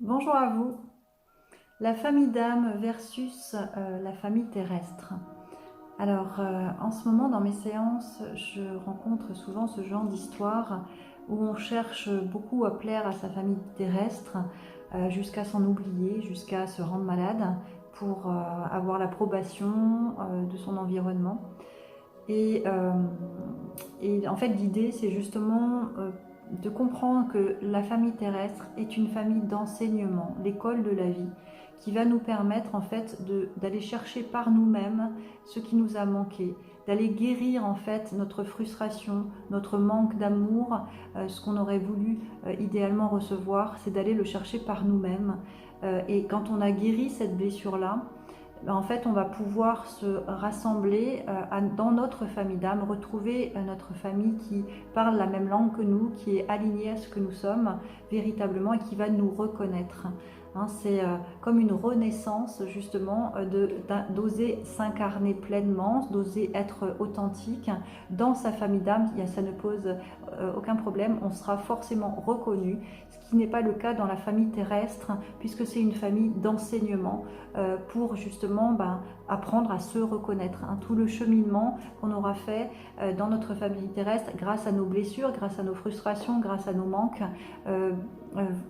Bonjour à vous. La famille d'âme versus la famille terrestre. Alors, en ce moment, dans mes séances, je rencontre souvent ce genre d'histoire où on cherche beaucoup à plaire à sa famille terrestre, jusqu'à s'en oublier, jusqu'à se rendre malade pour avoir l'approbation de son environnement. Et, euh, et en fait, l'idée, c'est justement de comprendre que la famille terrestre est une famille d'enseignement, l'école de la vie, qui va nous permettre en fait d'aller chercher par nous-mêmes ce qui nous a manqué, d'aller guérir en fait notre frustration, notre manque d'amour, ce qu'on aurait voulu idéalement recevoir, c'est d'aller le chercher par nous-mêmes. Et quand on a guéri cette blessure-là, en fait, on va pouvoir se rassembler dans notre famille d'âme, retrouver notre famille qui parle la même langue que nous, qui est alignée à ce que nous sommes véritablement et qui va nous reconnaître. Hein, c'est comme une renaissance justement d'oser s'incarner pleinement, d'oser être authentique dans sa famille d'âme. Ça ne pose aucun problème, on sera forcément reconnu, ce qui n'est pas le cas dans la famille terrestre, puisque c'est une famille d'enseignement pour justement apprendre à se reconnaître. Hein. Tout le cheminement qu'on aura fait dans notre famille terrestre, grâce à nos blessures, grâce à nos frustrations, grâce à nos manques,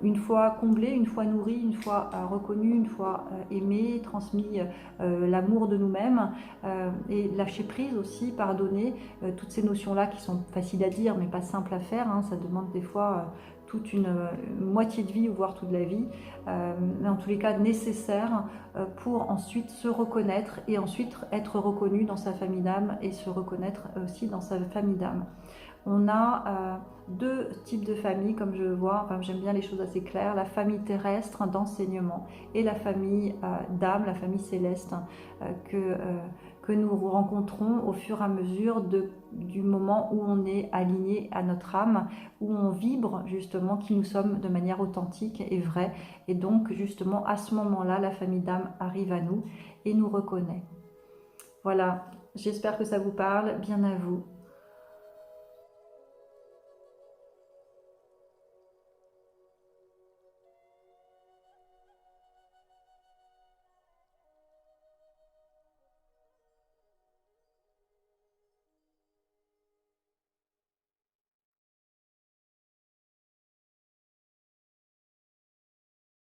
une fois comblés, une fois nourris, une fois reconnus, une fois aimés, transmis l'amour de nous-mêmes et lâcher prise aussi, pardonner, toutes ces notions-là qui sont faciles à dire mais pas simples à faire, hein, ça demande des fois toute une moitié de vie, voire toute la vie, mais en tous les cas nécessaire pour ensuite se reconnaître et ensuite être reconnu dans sa famille d'âme et se reconnaître aussi dans sa famille d'âme. On a deux types de familles, comme je le vois, enfin, j'aime bien les choses assez claires, la famille terrestre d'enseignement et la famille d'âme, la famille céleste, que nous rencontrons au fur et à mesure du moment où on est aligné à notre âme, où on vibre justement qui nous sommes de manière authentique et vraie. Et donc justement à ce moment-là, la famille d'âme arrive à nous et nous reconnaît. Voilà, j'espère que ça vous parle, bien à vous.